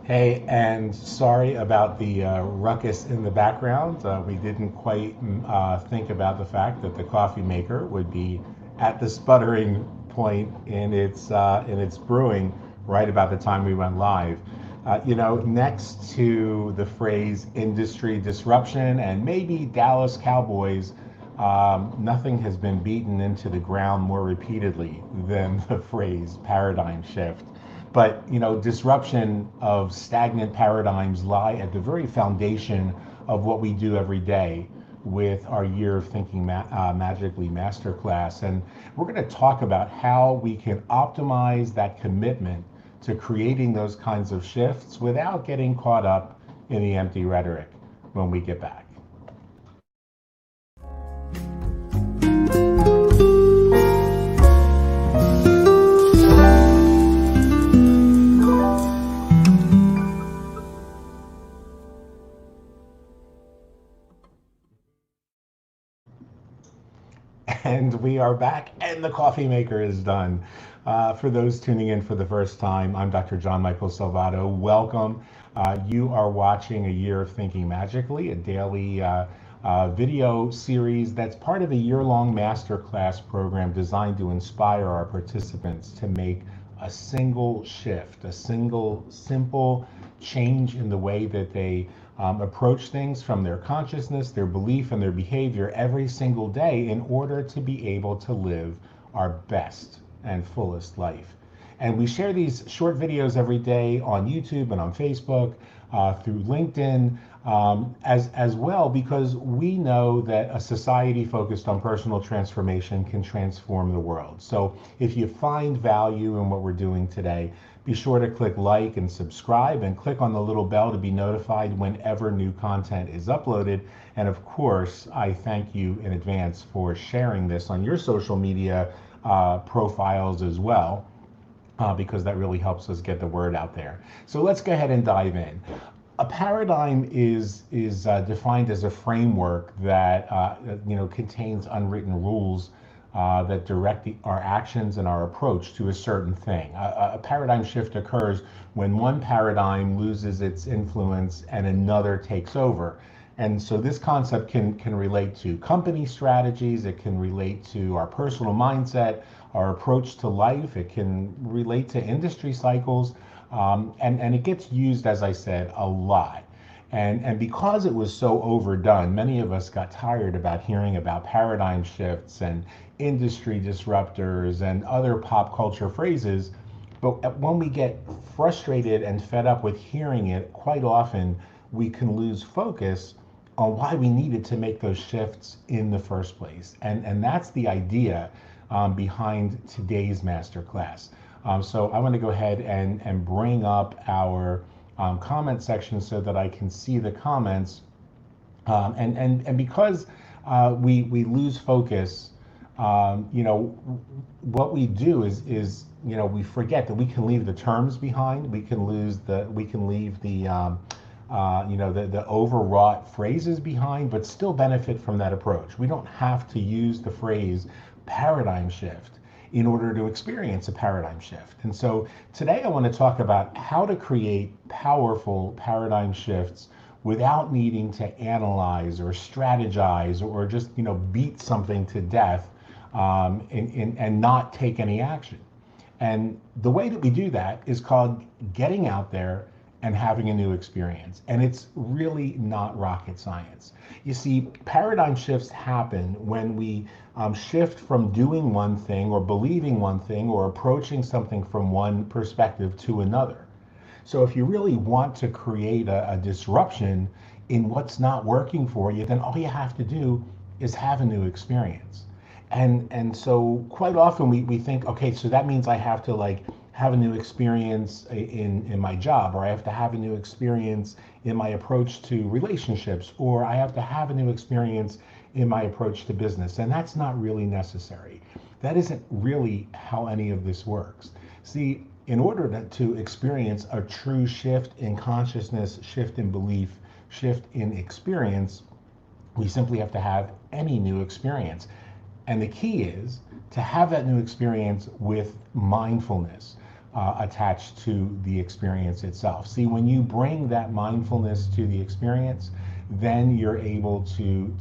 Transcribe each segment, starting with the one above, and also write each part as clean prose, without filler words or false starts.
Hey, and sorry about the ruckus in the background. We didn't quite think about the fact that the coffee maker would be at the sputtering point in its brewing right about the time we went live. Next to the phrase industry disruption and maybe Dallas Cowboys, nothing has been beaten into the ground more repeatedly than the phrase paradigm shift. But disruption of stagnant paradigms lie at the very foundation of what we do every day with our Year of Thinking Magically Masterclass. And we're going to talk about how we can optimize that commitment to creating those kinds of shifts without getting caught up in the empty rhetoric when we get back. And we are back, and the coffee maker is done. For those tuning in for the first time, I'm Dr. John Michael Salvato. Welcome. You are watching A Year of Thinking Magically, a daily video series that's part of a year-long masterclass program designed to inspire our participants to make a single shift, a single simple change in the way that they approach things from their consciousness, their belief, and their behavior every single day in order to be able to live our best and fullest life. And we share these short videos every day on YouTube and on Facebook, through LinkedIn, as well, because we know that a society focused on personal transformation can transform the world. So if you find value in what we're doing today, be sure to click like and subscribe and click on the little bell to be notified whenever new content is uploaded. And of course, I thank you in advance for sharing this on your social media profiles as well, because that really helps us get the word out there. So let's go ahead and dive in. A paradigm is defined as a framework that contains unwritten rules that direct our actions and our approach to a certain thing. A paradigm shift occurs when one paradigm loses its influence and another takes over. And so this concept can relate to company strategies, it can relate to our personal mindset, our approach to life, it can relate to industry cycles, and it gets used, as I said, a lot. And because it was so overdone, many of us got tired about hearing about paradigm shifts and industry disruptors and other pop culture phrases. But when we get frustrated and fed up with hearing it, quite often we can lose focus on why we needed to make those shifts in the first place. And that's the idea behind today's masterclass. So I want to go ahead and bring up our comment section so that I can see the comments. And because we lose focus, what we do is we forget that we can leave the terms behind. We can leave the overwrought phrases behind, but still benefit from that approach. We don't have to use the phrase paradigm shift in order to experience a paradigm shift. And so today I want to talk about how to create powerful paradigm shifts without needing to analyze or strategize or just beat something to death, and not take any action. And the way that we do that is called getting out there and having a new experience. And it's really not rocket science. You see, paradigm shifts happen when we shift from doing one thing or believing one thing or approaching something from one perspective to another. So if you really want to create a disruption in what's not working for you, then all you have to do is have a new experience. And so quite often we think, okay, so that means I have to have a new experience in my job, or I have to have a new experience in my approach to relationships, or I have to have a new experience in my approach to business. And that's not really necessary. That isn't really how any of this works. See, in order to experience a true shift in consciousness, shift in belief, shift in experience, we simply have to have any new experience. And the key is to have that new experience with mindfulness, attached to the experience itself. See, when you bring that mindfulness to the experience, then you're able to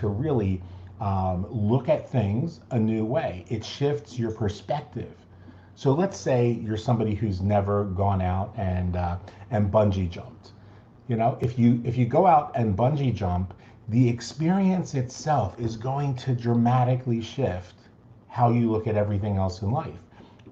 really look at things a new way. It shifts your perspective. So let's say you're somebody who's never gone out and bungee jumped. If you go out and bungee jump, the experience itself is going to dramatically shift how you look at everything else in life.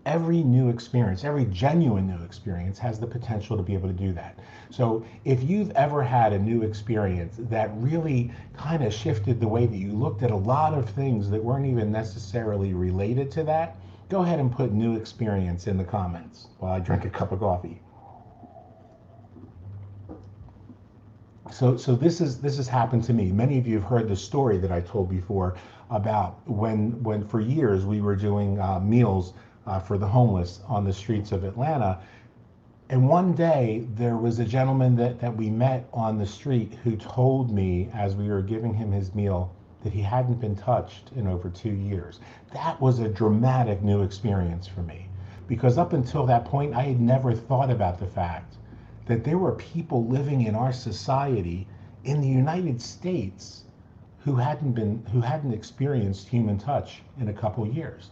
Every new experience, every genuine new experience has the potential to be able to do that. So if you've ever had a new experience that really kind of shifted the way that you looked at a lot of things that weren't even necessarily related to that, go ahead and put new experience in the comments while I drink a cup of coffee. So this has happened to me. Many of you have heard the story that I told before about when for years we were doing meals for the homeless on the streets of Atlanta. And one day there was a gentleman that we met on the street who told me as we were giving him his meal that he hadn't been touched in over 2 years. That was a dramatic new experience for me, because up until that point I had never thought about the fact that there were people living in our society in the United States who hadn't experienced human touch in a couple years.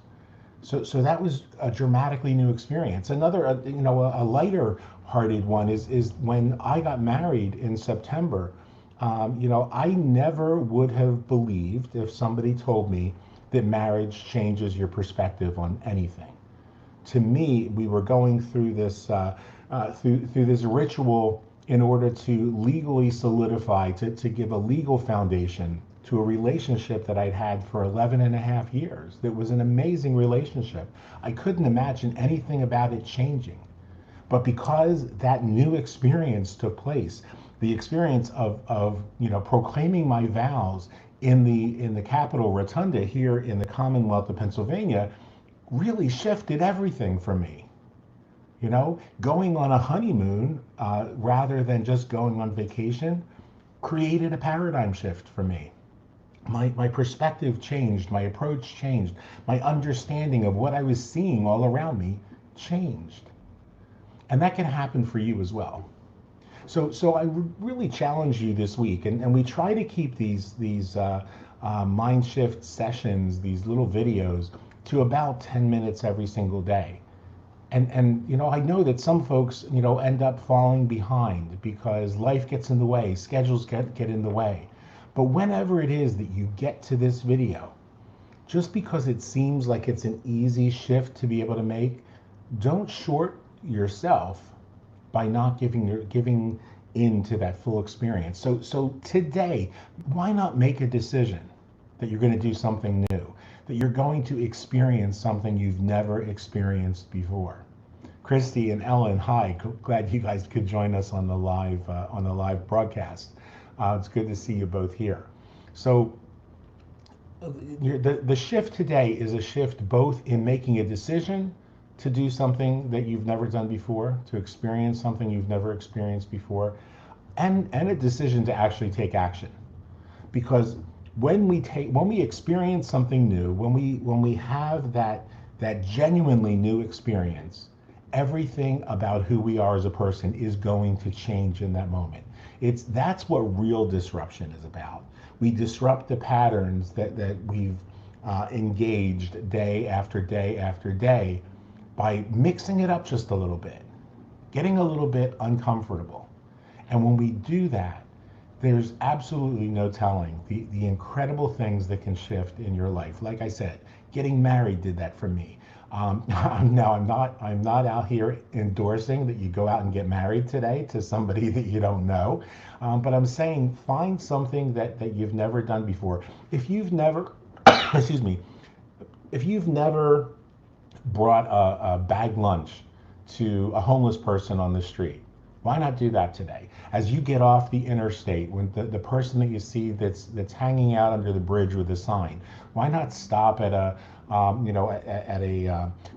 So that was a dramatically new experience. Another, a lighter-hearted one is when I got married in September. I never would have believed if somebody told me that marriage changes your perspective on anything. To me, we were going through this through this ritual in order to legally solidify, to give a legal foundation to a relationship that I'd had for 11 and a half years. That was an amazing relationship. I couldn't imagine anything about it changing. But because that new experience took place, the experience of proclaiming my vows in the Capitol Rotunda here in the Commonwealth of Pennsylvania really shifted everything for me. Going on a honeymoon rather than just going on vacation created a paradigm shift for me. My perspective changed, my approach changed, my understanding of what I was seeing all around me changed. And that can happen for you as well. So I really challenge you this week, and we try to keep these mind shift sessions, these little videos, to about 10 minutes every single day. And I know that some folks end up falling behind because life gets in the way, schedules get in the way. But whenever it is that you get to this video, just because it seems like it's an easy shift to be able to make, don't short yourself by not giving into that full experience. So today, why not make a decision that you're going to do something new, that you're going to experience something you've never experienced before? Christy and Ellen, hi, glad you guys could join us on the live broadcast. It's good to see you both here. So the shift today is a shift both in making a decision to do something that you've never done before, to experience something you've never experienced before, and a decision to actually take action. Because when we experience something new, when we have that genuinely new experience, everything about who we are as a person is going to change in that moment. That's what real disruption is about. We disrupt the patterns that we've engaged day after day after day by mixing it up just a little bit, getting a little bit uncomfortable. And when we do that, there's absolutely no telling the incredible things that can shift in your life. Like I said, getting married did that for me. Now I'm not out here endorsing that you go out and get married today to somebody that you don't know, but I'm saying find something that you've never done before. If you've never, excuse me, if you've never brought a bag lunch to a homeless person on the street, why not do that today? As you get off the interstate, when the person that you see that's hanging out under the bridge with a sign, why not stop at a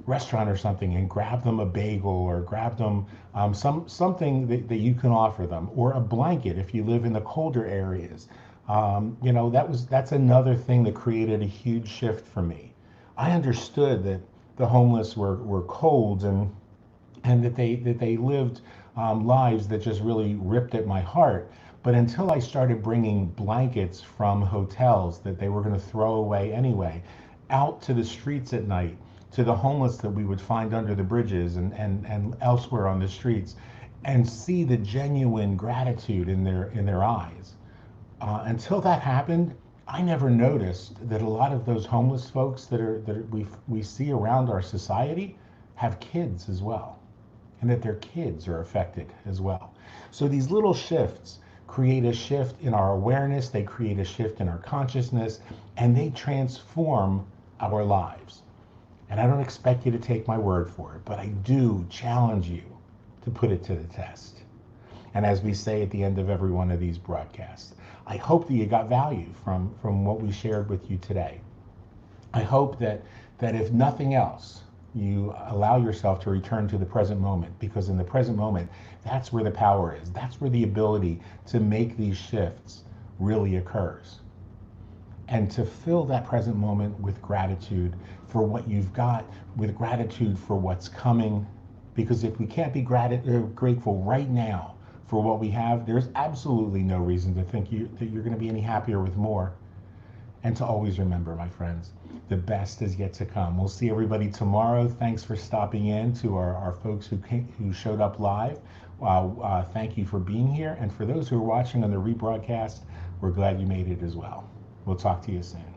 restaurant or something and grab them a bagel, or grab them something that you can offer them, or a blanket if you live in the colder areas. That's another thing that created a huge shift for me. I understood the homeless were cold, and that they lived lives that just really ripped at my heart. But until I started bringing blankets from hotels that they were going to throw away anyway, out to the streets at night, to the homeless that we would find under the bridges and elsewhere on the streets, and see the genuine gratitude in their eyes. Until that happened, I never noticed that a lot of those homeless folks that we see around our society have kids as well, and that their kids are affected as well. So these little shifts create a shift in our awareness, they create a shift in our consciousness, and they transform our lives. And I don't expect you to take my word for it, but I do challenge you to put it to the test. And as we say at the end of every one of these broadcasts, I hope that you got value from what we shared with you today. I hope that if nothing else, you allow yourself to return to the present moment, because in the present moment, that's where the power is. That's where the ability to make these shifts really occurs. And to fill that present moment with gratitude for what you've got, with gratitude for what's coming. Because if we can't be grateful right now for what we have, there's absolutely no reason to think that you're going to be any happier with more. And to always remember, my friends, the best is yet to come. We'll see everybody tomorrow. Thanks for stopping in, to our folks who showed up live. Thank you for being here. And for those who are watching on the rebroadcast, we're glad you made it as well. We'll talk to you soon.